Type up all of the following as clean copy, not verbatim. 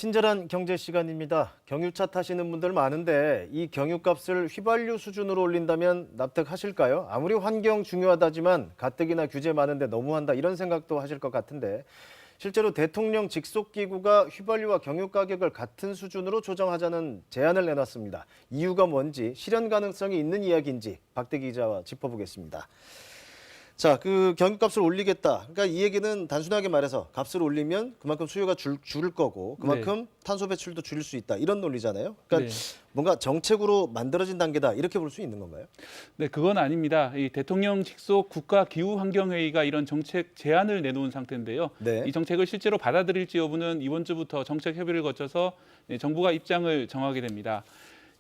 친절한 경제 시간입니다. 경유차 타시는 분들 많은데 이 경유값을 휘발유 수준으로 올린다면 납득하실까요? 아무리 환경 중요하다지만 가뜩이나 규제 많은데 너무한다 이런 생각도 하실 것 같은데 실제로 대통령 직속기구가 휘발유와 경유 가격을 같은 수준으로 조정하자는 제안을 내놨습니다. 이유가 뭔지 실현 가능성이 있는 이야기인지 박대기 기자와 짚어보겠습니다. 자, 그 경유값을 올리겠다. 그러니까 이 얘기는 단순하게 말해서 값을 올리면 그만큼 수요가 줄 거고 그만큼 탄소 배출도 줄일 수 있다. 이런 논리잖아요. 그러니까 뭔가 정책으로 만들어진 단계다. 이렇게 볼 수 있는 건가요? 네, 그건 아닙니다. 이 대통령 직속 국가기후환경회의가 이런 정책 제안을 내놓은 상태인데요. 네. 이 정책을 실제로 받아들일지 여부는 이번 주부터 정책 협의를 거쳐서 정부가 입장을 정하게 됩니다.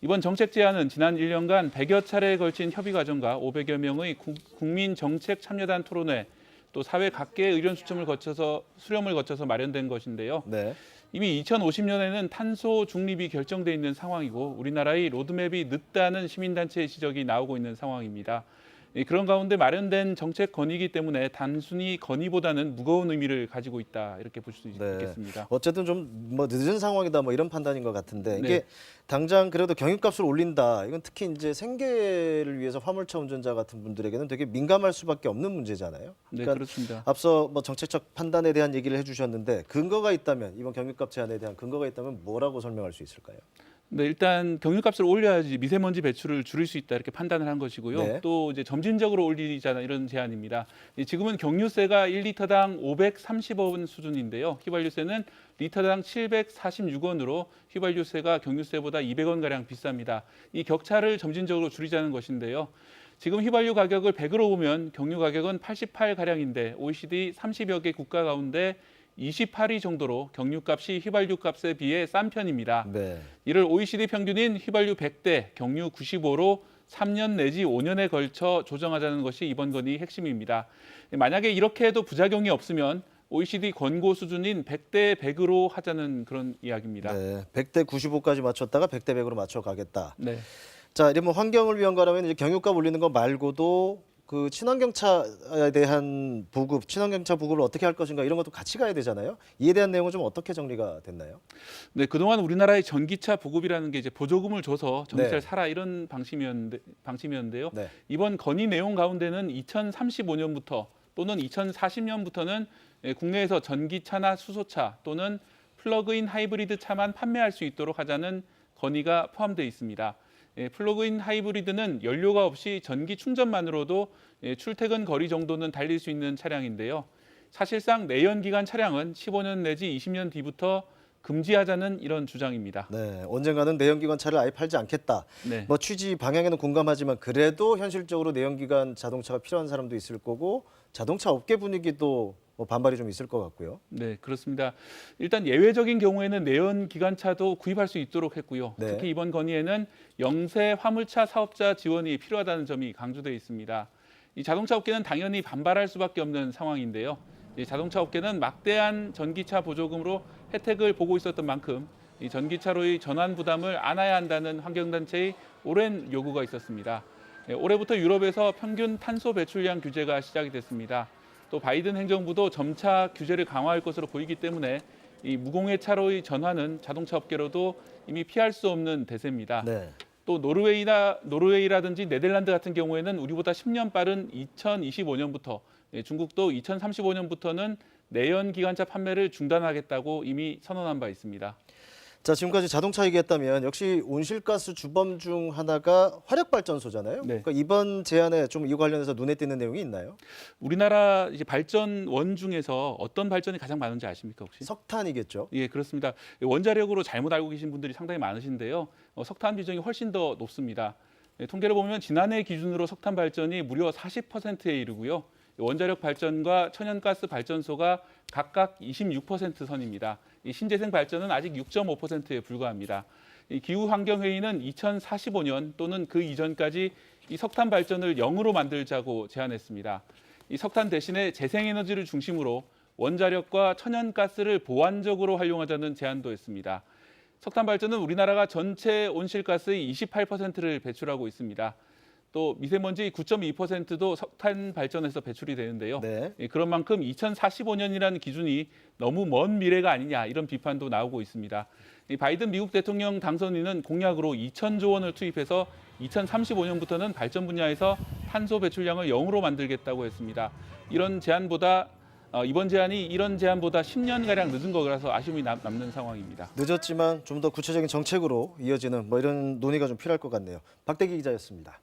이번 정책 제안은 지난 1년간 100여 차례에 걸친 협의 과정과 500여 명의 국민 정책 참여단 토론회, 또 사회 각계의 의견 수렴을 거쳐서 마련된 것인데요. 네. 이미 2050년에는 탄소 중립이 결정돼 있는 상황이고 우리나라의 로드맵이 늦다는 시민단체의 지적이 나오고 있는 상황입니다. 그런 가운데 마련된 정책 건의이기 때문에 단순히 건의보다는 무거운 의미를 가지고 있다 이렇게 볼 수 있겠습니다. 어쨌든 좀 뭐 늦은 상황이다 뭐 이런 판단인 것 같은데 이게 당장 그래도 경유값을 올린다. 이건 특히 이제 생계를 위해서 화물차 운전자 같은 분들에게는 되게 민감할 수밖에 없는 문제잖아요. 네, 그러니까 그렇습니다. 앞서 뭐 정책적 판단에 대한 얘기를 해주셨는데 근거가 있다면 이번 경유값 제한에 대한 근거가 있다면 뭐라고 설명할 수 있을까요? 네, 일단 경유값을 올려야지 미세먼지 배출을 줄일 수 있다 이렇게 판단을 한 것이고요. 네. 또 이제 점진적으로 올리자는 이런 제안입니다. 지금은 경유세가 1리터당 530원 수준인데요. 휘발유세는 리터당 746원으로 휘발유세가 경유세보다 200원 가량 비쌉니다. 이 격차를 점진적으로 줄이자는 것인데요. 지금 휘발유 가격을 100으로 보면 경유 가격은 88 가량인데 OECD 30여 개 국가 가운데 28위 정도로 경유값이 휘발유값에 비해 싼 편입니다. 네. 이를 OECD 평균인 휘발유 100대, 경유 95로 3년 내지 5년에 걸쳐 조정하자는 것이 이번 건의 핵심입니다. 만약에 이렇게 해도 부작용이 없으면 OECD 권고 수준인 100대 100으로 하자는 그런 이야기입니다. 네. 100대 95까지 맞췄다가 100대 100으로 맞춰 가겠다. 네. 자, 이러면 환경을 위한 거라면 이제 경유값 올리는 거 말고도 그 친환경차에 대한 보급, 친환경차 보급을 어떻게 할 것인가 이런 것도 같이 가야 되잖아요. 이에 대한 내용은 좀 어떻게 정리가 됐나요? 네, 그동안 우리나라의 전기차 보급이라는 게 이제 보조금을 줘서 전기차를 네. 사라 이런 방침이었는데요. 네. 이번 건의 내용 가운데는 2035년부터 또는 2040년부터는 국내에서 전기차나 수소차 또는 플러그인 하이브리드 차만 판매할 수 있도록 하자는 건의가 포함되어 있습니다. 플러그인 하이브리드는 연료가 없이 전기 충전만으로도 출퇴근 거리 정도는 달릴 수 있는 차량인데요. 사실상 내연기관 차량은 15년 내지 20년 뒤부터 금지하자는 이런 주장입니다. 네, 언젠가는 내연기관 차를 아예 팔지 않겠다. 네. 뭐 취지 방향에는 공감하지만 그래도 현실적으로 내연기관 자동차가 필요한 사람도 있을 거고 자동차 업계 분위기도 뭐 반발이 좀 있을 것 같고요. 네, 그렇습니다. 일단 예외적인 경우에는 내연 기관차도 구입할 수 있도록 했고요. 네. 특히 이번 건의에는 영세 화물차 사업자 지원이 필요하다는 점이 강조되어 있습니다. 이 자동차 업계는 당연히 반발할 수밖에 없는 상황인데요. 이 자동차 업계는 막대한 전기차 보조금으로 혜택을 보고 있었던 만큼 이 전기차로의 전환 부담을 안아야 한다는 환경단체의 오랜 요구가 있었습니다. 올해부터 유럽에서 평균 탄소 배출량 규제가 시작이 됐습니다. 또 바이든 행정부도 점차 규제를 강화할 것으로 보이기 때문에 이 무공해 차로의 전환은 자동차 업계로도 이미 피할 수 없는 대세입니다. 네. 또 노르웨이라든지 네덜란드 같은 경우에는 우리보다 10년 빠른 2025년부터 중국도 2035년부터는 내연 기관차 판매를 중단하겠다고 이미 선언한 바 있습니다. 자, 지금까지 자동차 얘기했다면 역시 온실가스 주범 중 하나가 화력발전소잖아요. 네. 그러니까 이번 제안에 좀 이거 관련해서 눈에 띄는 내용이 있나요? 우리나라 이제 발전원 중에서 어떤 발전이 가장 많은지 아십니까 혹시? 석탄이겠죠. 예, 그렇습니다. 원자력으로 잘못 알고 계신 분들이 상당히 많으신데요. 석탄 비중이 훨씬 더 높습니다. 통계를 보면 지난해 기준으로 석탄 발전이 무려 40%에 이르고요. 원자력 발전과 천연가스 발전소가 각각 26% 선입니다. 이 신재생 발전은 아직 6.5%에 불과합니다. 이 기후환경회의는 2045년 또는 그 이전까지 이 석탄 발전을 0으로 만들자고 제안했습니다. 이 석탄 대신에 재생에너지를 중심으로 원자력과 천연가스를 보완적으로 활용하자는 제안도 했습니다. 석탄 발전은 우리나라가 전체 온실가스의 28%를 배출하고 있습니다. 또 미세먼지 9.2%도 석탄 발전에서 배출이 되는데요. 네. 그런 만큼 2045년이라는 기준이 너무 먼 미래가 아니냐 이런 비판도 나오고 있습니다. 바이든 미국 대통령 당선인은 공약으로 2,000조 원을 투입해서 2035년부터는 발전 분야에서 탄소 배출량을 0으로 만들겠다고 했습니다. 이번 제안이 이런 제안보다 10년가량 늦은 거라서 아쉬움이 남는 상황입니다. 늦었지만 좀 더 구체적인 정책으로 이어지는 이런 논의가 좀 필요할 것 같네요. 박대기 기자였습니다.